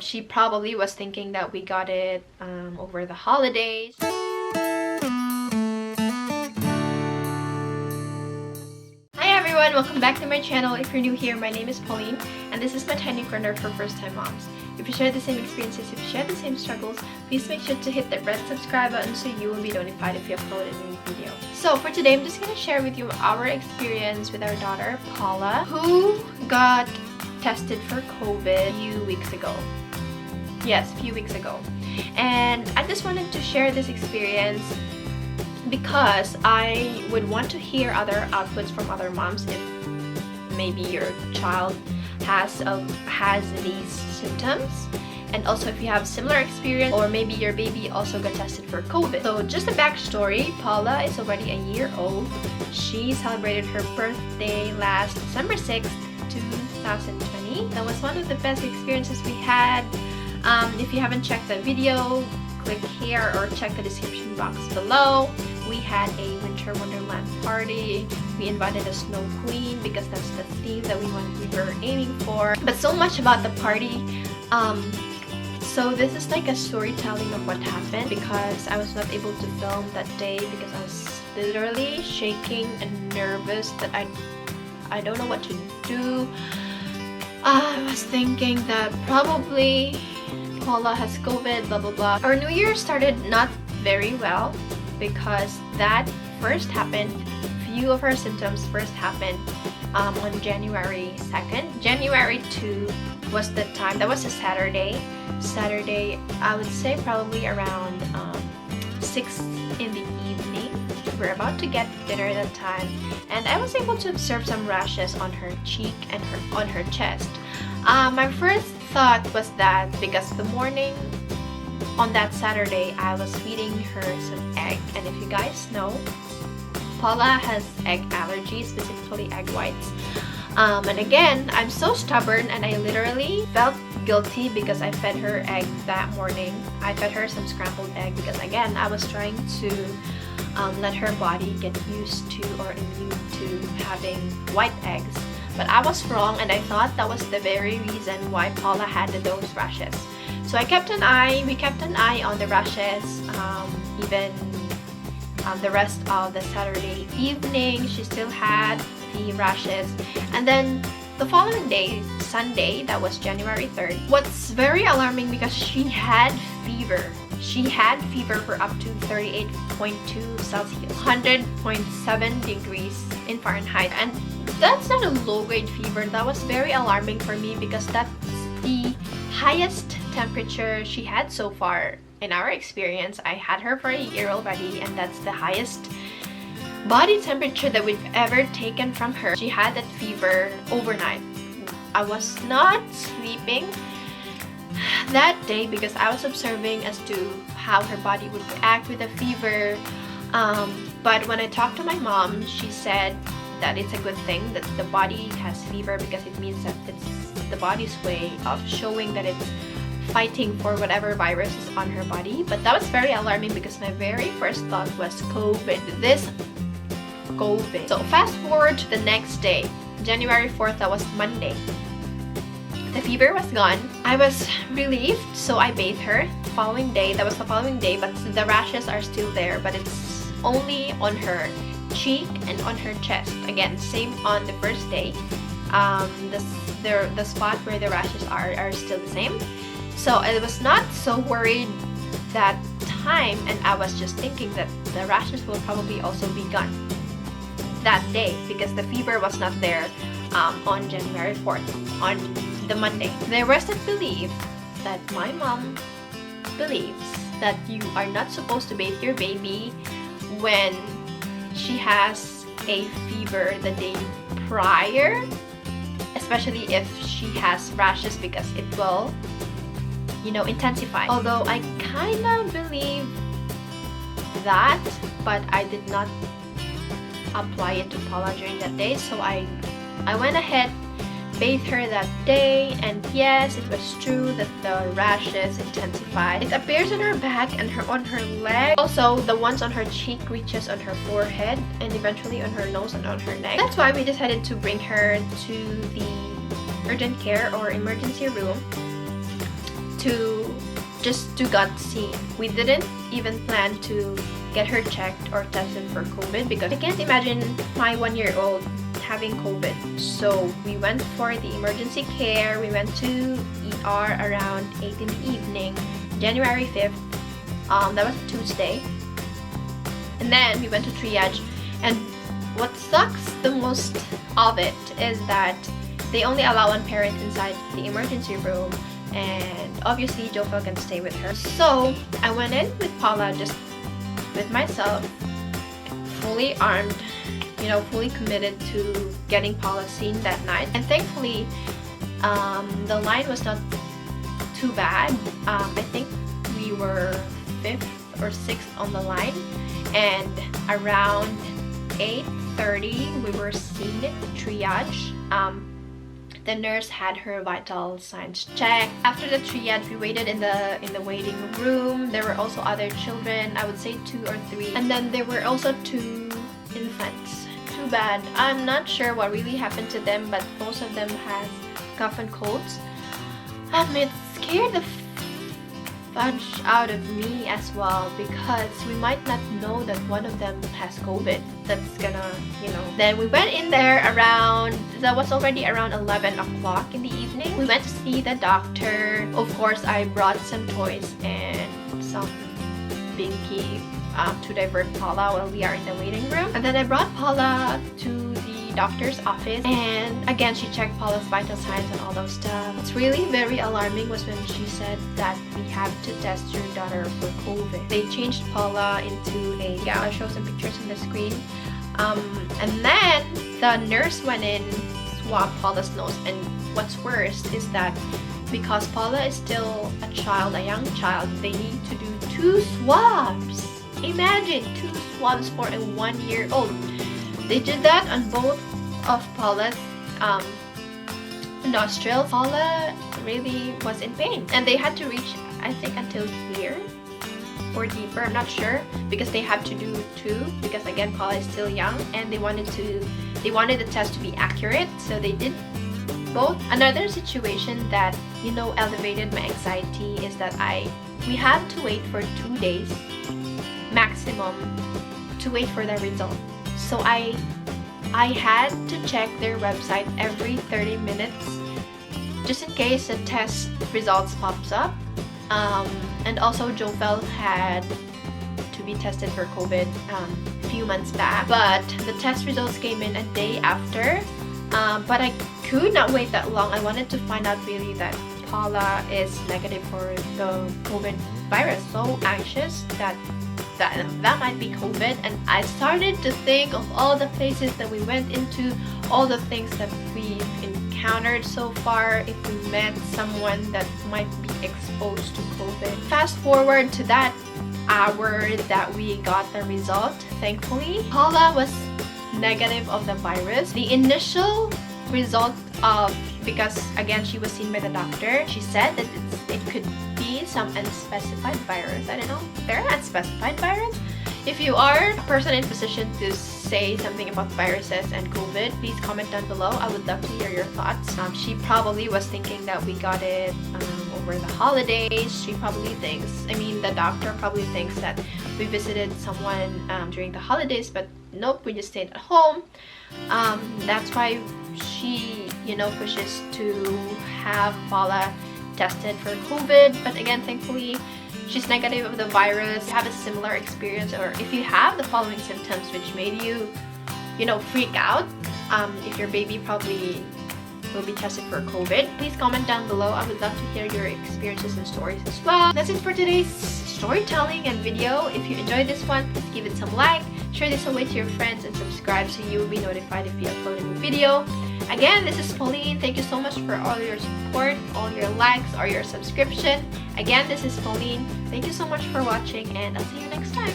She probably was thinking that we got it over the holidays. Hi everyone, welcome back to my channel. If you're new here, my name is Pauline and this is my tiny corner for first-time moms. If you share the same experiences, if you share the same struggles, please make sure to hit that red subscribe button so you will be notified if you upload a new video. So for today, I'm just going to share with you our experience with our daughter, Paula, who got tested for COVID a few weeks ago. Yes, a few weeks ago. And I just wanted to share this experience because I would want to hear other outputs from other moms if maybe your child has these symptoms, and also if you have similar experience, or maybe your baby also got tested for COVID. So just a backstory, Paula is already a year old. She celebrated her birthday last December 6th, 2020. That was one of the best experiences we had. If you haven't checked the video, click here or check the description box below. We had a winter wonderland party. We invited a snow queen because that's the theme that we were aiming for. But so much about the party. So this is like a storytelling of what happened because I was not able to film that day because I was literally shaking and nervous that I don't know what to do. I was thinking that probably Paula has COVID, blah blah blah. Our new year started not very well because that first happened, few of her symptoms first happened on January 2nd. January 2 was the time, that was a Saturday, I would say probably around 6 in the evening. We're about to get dinner at that time, and I was able to observe some rashes on her cheek and on her chest. My first thought was that because the morning on that Saturday I was feeding her some egg, and if you guys know, Paula has egg allergies, specifically egg whites. And again, I'm so stubborn and I literally felt guilty because I fed her egg that morning. I fed her some scrambled egg because again, I was trying to let her body get used to or immune to having white eggs. But I was wrong, and I thought that was the very reason why Paula had those rashes. So we kept an eye on the rashes, even the rest of the Saturday evening. She still had the rashes. And then the following day, Sunday, that was January 3rd, what's very alarming because she had fever. She had fever for up to 38.2 Celsius, 100.7 degrees in Fahrenheit. And that's not a low-grade fever. That was very alarming for me because that's the highest temperature she had so far in our experience. I had her for a year already, and that's the highest body temperature that we've ever taken from her. She had that fever overnight. I was not sleeping that day because I was observing as to how her body would react with a fever. But when I talked to my mom, she said that it's a good thing that the body has fever because it means that it's the body's way of showing that it's fighting for whatever virus is on her body. But that was very alarming because my very first thought was COVID. So fast forward to the next day, January 4th, that was Monday. The fever was gone. I was relieved, so I bathed her. Following day, that was the following day, but the rashes are still there, but it's only on her cheek and on her chest. Again, same on the first day. The spot where the rashes are still the same. So I was not so worried that time, and I was just thinking that the rashes will probably also be gone that day because the fever was not there on January 4th, on the Monday. There was that belief that my mom believes that you are not supposed to bathe your baby when she has a fever the day prior, especially if she has rashes because it will, intensify. Although I kind of believe that, but I did not apply it to Paula during that day. So I went ahead, bathed her that day, and yes, it was true that the rashes intensified. It appears on her back and on her leg. Also, the ones on her cheek reaches on her forehead and eventually on her nose and on her neck. That's why we decided to bring her to the urgent care or emergency room to got seen. We didn't even plan to get her checked or tested for COVID because I can't imagine my 1-year-old having COVID. So we went for the emergency care. We went to ER around 8 in the evening, January 5th. That was Tuesday. And then we went to triage. And what sucks the most of it is that they only allow one parent inside the emergency room, and obviously Jofel can stay with her. So I went in with Paula, just with myself, fully armed, fully committed to getting Paula seen that night. And thankfully, the line was not too bad. I think we were 5th or 6th on the line, and around 8:30 we were seen at triage. The nurse had her vital signs checked. After the triage, we waited in the waiting room. There were also other children, I would say 2 or 3. And then there were also 2 infants. Too bad. I'm not sure what really happened to them, but most of them has cough and colds. It scared the fudge out of me as well, because we might not know that one of them has COVID. That's gonna, Then we went in there that was already around 11 o'clock in the evening. We went to see the doctor. Of course, I brought some toys and some binky to divert Paula while we are in the waiting room. And then I brought Paula to the doctor's office, and again she checked Paula's vital signs and all those stuff. It's really very alarming was when she said that we have to test your daughter for COVID. They changed Paula into I'll show some pictures on the screen. And then the nurse went in, swabbed Paula's nose, and what's worse is that because Paula is still a young child, they need to do 2 swabs. Imagine 2 swabs for a 1-year-old. They did that on both of Paula's nostrils. Paula really was in pain, and they had to reach, I think, until here or deeper. I'm not sure, because they have to do 2, because again Paula is still young, and they wanted the test to be accurate, so they did both. Another situation that elevated my anxiety is that we had to wait for 2 days maximum to wait for the result. So I had to check their website every 30 minutes just in case the test results pops up. And also Jofel had to be tested for COVID a few months back, but the test results came in a day after. But I could not wait that long. I wanted to find out really that Paula is negative for the COVID virus. So anxious that might be COVID, and I started to think of all the places that we went into, all the things that we've encountered so far, if we met someone that might be exposed to COVID. Fast forward to that hour that we got the result. Thankfully, Paula was negative of the virus. The initial result because again she was seen by the doctor, she said that it could be some unspecified virus. I don't know, they're unspecified virus. If you are a person in position to say something about viruses and COVID, please comment down below. I would love to hear your thoughts. She probably was thinking that we got it over the holidays. She probably thinks, the doctor probably thinks that we visited someone during the holidays, but nope, we just stayed at home. That's why she, pushes to have Paula tested for COVID. But again, thankfully, she's negative of the virus. If you have a similar experience, or if you have the following symptoms which made you, freak out, if your baby probably will be tested for COVID, please comment down below. I would love to hear your experiences and stories as well. That's it for today's storytelling and video. If you enjoyed this one, please give it some like, share this away to your friends, and subscribe so you will be notified if we upload a new video. Again, this is Pauline. Thank you so much for all your support, all your likes, or your subscription. Again, this is Pauline. Thank you so much for watching, and I'll see you next time.